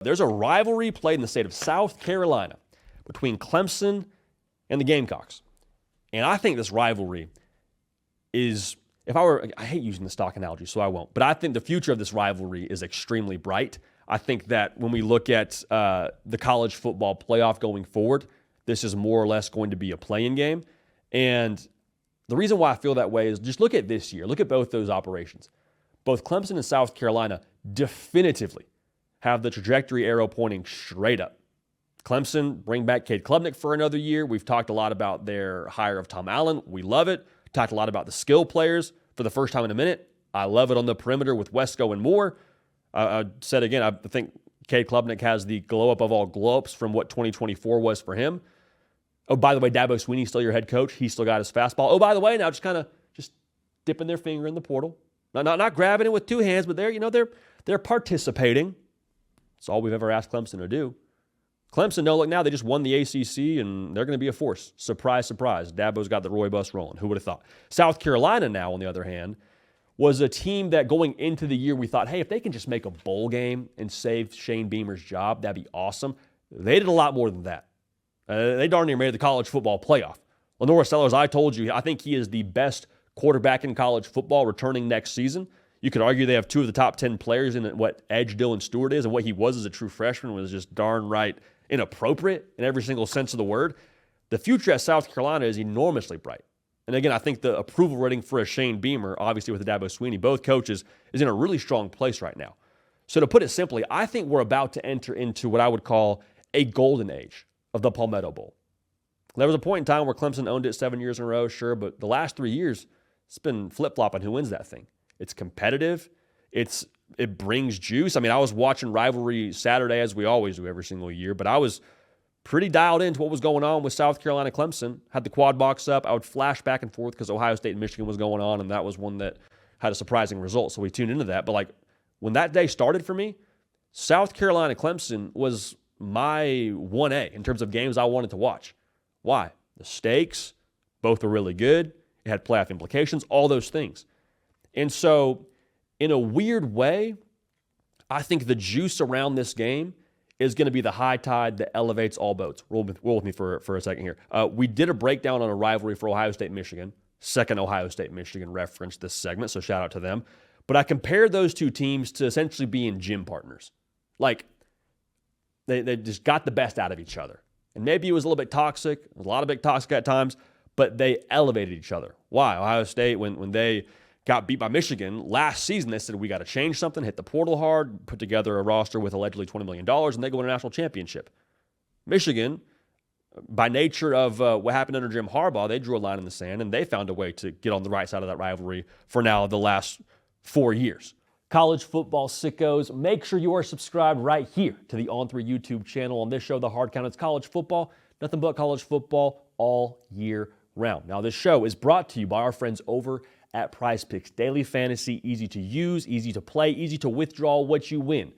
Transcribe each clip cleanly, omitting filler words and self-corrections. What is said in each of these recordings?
There's a rivalry played in the state of South Carolina between Clemson and the Gamecocks. And I think this rivalry is, I hate using the stock analogy, so I won't, but I think the future of this rivalry is extremely bright. I think that when we look at the college football playoff going forward, this is more or less going to be a play-in game. And the reason why I feel that way is just look at this year. Look at both those operations. Both Clemson and South Carolina definitively have the trajectory arrow pointing straight up. Clemson, bring back Cade Klubnik for another year. We've talked a lot about their hire of Tom Allen. We love it. Talked a lot about the skill players for the first time in a minute. I love it on the perimeter with Wesco and Moore. I said again, I think Cade Klubnik has the glow up of all glow ups from what 2024 was for him. Oh, by the way, Dabo Swinney's still your head coach. He's still got his fastball. Oh, by the way, now just dipping their finger in the portal. Not grabbing it with two hands, but they're participating. That's all we've ever asked Clemson to do. Clemson, no, look now, they just won the ACC, and they're going to be a force. Surprise, surprise. Dabo's got the Roy bus rolling. Who would have thought? South Carolina now, on the other hand, was a team that going into the year we thought, hey, if they can just make a bowl game and save Shane Beamer's job, that'd be awesome. They did a lot more than that. They darn near made the college football playoff. Lenore Sellers, I told you, I think he is the best quarterback in college football returning next season. You could argue they have two of the top 10 players in what Edge Dylan Stewart is, and what he was as a true freshman was just darn right inappropriate in every single sense of the word. The future at South Carolina is enormously bright. And again, I think the approval rating for a Shane Beamer, obviously with the Dabo Swinney, both coaches, is in a really strong place right now. So to put it simply, I think we're about to enter into what I would call a golden age of the Palmetto Bowl. There was a point in time where Clemson owned it 7 years in a row, sure, but the last 3 years, it's been flip-flopping who wins that thing. It's competitive. It brings juice. I mean, I was watching Rivalry Saturday, as we always do every single year, but I was pretty dialed into what was going on with South Carolina Clemson. Had the quad box up. I would flash back and forth because Ohio State and Michigan was going on, and that was one that had a surprising result, so we tuned into that. But when that day started for me, South Carolina Clemson was my 1A in terms of games I wanted to watch. Why? The stakes, both were really good. It had playoff implications, all those things. And so, in a weird way, I think the juice around this game is going to be the high tide that elevates all boats. Roll with me for a second here. We did a breakdown on a rivalry for Ohio State-Michigan. Second Ohio State-Michigan reference this segment, so shout out to them. But I compared those two teams to essentially being gym partners. They just got the best out of each other. And maybe it was a little bit toxic, a lot of bit toxic at times, but they elevated each other. Why? Ohio State, when they got beat by Michigan last season, they said, we got to change something, hit the portal hard, put together a roster with allegedly $20 million, and they go win a national championship. Michigan, by nature of what happened under Jim Harbaugh, they drew a line in the sand, and they found a way to get on the right side of that rivalry for now the last 4 years. College football sickos, make sure you are subscribed right here to the On3 YouTube channel. On this show, The Hard Count, it's college football, nothing but college football all year round. Now, this show is brought to you by our friends over at PrizePicks. Daily fantasy, easy to use, easy to play, easy to withdraw what you win.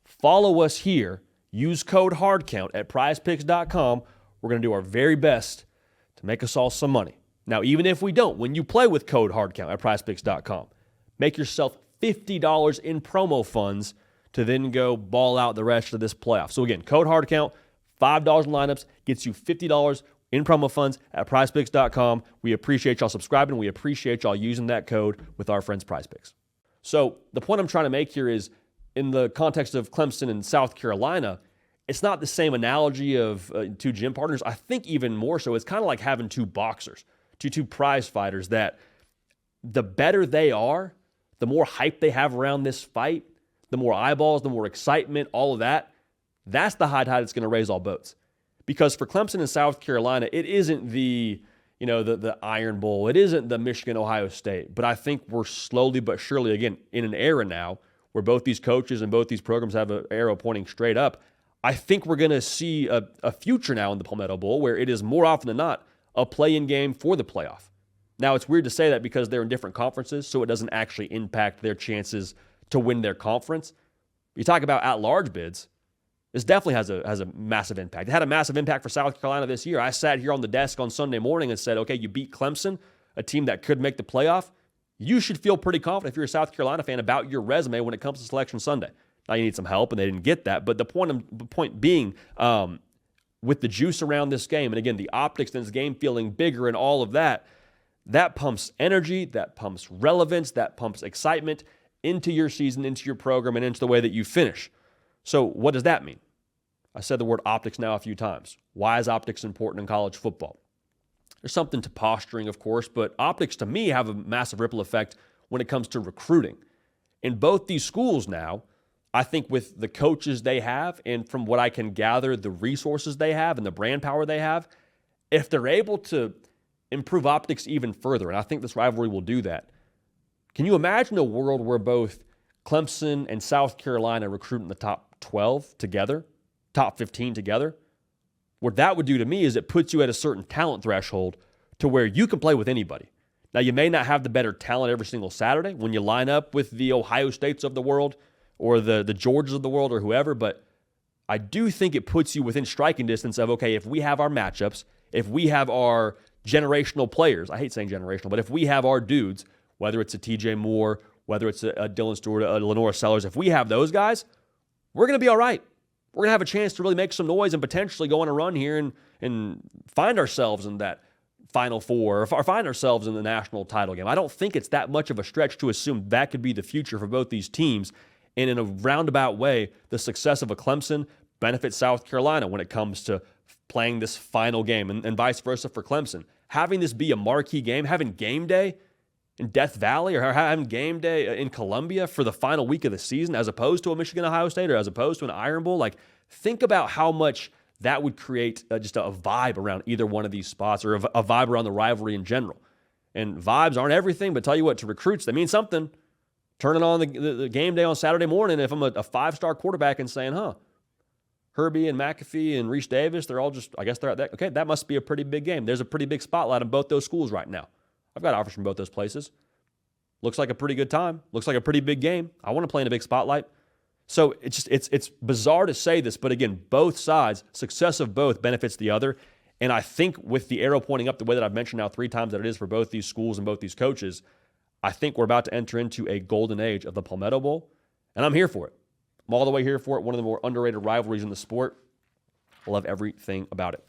Follow us here. Use code HARDCOUNT at prizepicks.com. We're going to do our very best to make us all some money. Now, even if we don't, when you play with code HARDCOUNT at prizepicks.com, make yourself $50 in promo funds to then go ball out the rest of this playoff. So again, code HARDCOUNT, $5 in lineups, gets you $50 in promo funds at prizepicks.com. We appreciate y'all subscribing. We appreciate y'all using that code with our friends PrizePicks. So the point I'm trying to make here is, in the context of Clemson and South Carolina, it's not the same analogy of two gym partners. I think even more so, it's kind of like having two boxers, two prize fighters, that the better they are, the more hype they have around this fight, the more eyeballs, the more excitement, all of that, that's the high tide that's going to raise all boats. Because for Clemson and South Carolina, it isn't the Iron Bowl. It isn't the Michigan-Ohio State. But I think we're slowly but surely, again, in an era now where both these coaches and both these programs have an arrow pointing straight up. I think we're going to see a future now in the Palmetto Bowl where it is more often than not a play-in game for the playoff. Now, it's weird to say that because they're in different conferences, so it doesn't actually impact their chances to win their conference. You talk about at-large bids, this definitely has a massive impact. It had a massive impact for South Carolina this year. I sat here on the desk on Sunday morning and said, okay, you beat Clemson, a team that could make the playoff. You should feel pretty confident if you're a South Carolina fan about your resume when it comes to Selection Sunday. Now you need some help, and they didn't get that. But the point being, with the juice around this game, and again, the optics in this game feeling bigger and all of that, that pumps energy, that pumps relevance, that pumps excitement into your season, into your program, and into the way that you finish. So what does that mean? I said the word optics now a few times. Why is optics important in college football? There's something to posturing, of course, but optics to me have a massive ripple effect when it comes to recruiting. In both these schools now, I think with the coaches they have and from what I can gather, the resources they have and the brand power they have, if they're able to improve optics even further, and I think this rivalry will do that, can you imagine a world where both Clemson and South Carolina recruit in the top 12 together, top 15 together? What that would do to me is it puts you at a certain talent threshold to where you can play with anybody. Now, you may not have the better talent every single Saturday when you line up with the Ohio States of the world or the Georgias of the world or whoever, but I do think it puts you within striking distance of, okay, if we have our matchups, if we have our generational players, I hate saying generational, but if we have our dudes, whether it's a TJ Moore, whether it's a Dylan Stewart, a Lenora Sellers, if we have those guys, we're going to be all right. We're going to have a chance to really make some noise and potentially go on a run here and find ourselves in that Final Four or find ourselves in the national title game. I don't think it's that much of a stretch to assume that could be the future for both these teams. And in a roundabout way, the success of a Clemson benefits South Carolina when it comes to playing this final game and vice versa for Clemson. Having this be a marquee game, having game day in Death Valley or having game day in Columbia for the final week of the season as opposed to a Michigan-Ohio State or as opposed to an Iron Bowl, like think about how much that would create just a vibe around either one of these spots or a vibe around the rivalry in general. And vibes aren't everything, but tell you what, to recruits, they mean something. Turning on the game day on Saturday morning, if I'm a five-star quarterback and saying, Herbie and McAfee and Reese Davis, they're all just, I guess they're at that. Okay, that must be a pretty big game. There's a pretty big spotlight on both those schools right now. I've got offers from both those places. Looks like a pretty good time. Looks like a pretty big game. I want to play in a big spotlight. So it's bizarre to say this, but again, both sides, success of both benefits the other. And I think with the arrow pointing up the way that I've mentioned now 3 times that it is for both these schools and both these coaches, I think we're about to enter into a golden age of the Palmetto Bowl, and I'm here for it. I'm all the way here for it. One of the more underrated rivalries in the sport. I love everything about it.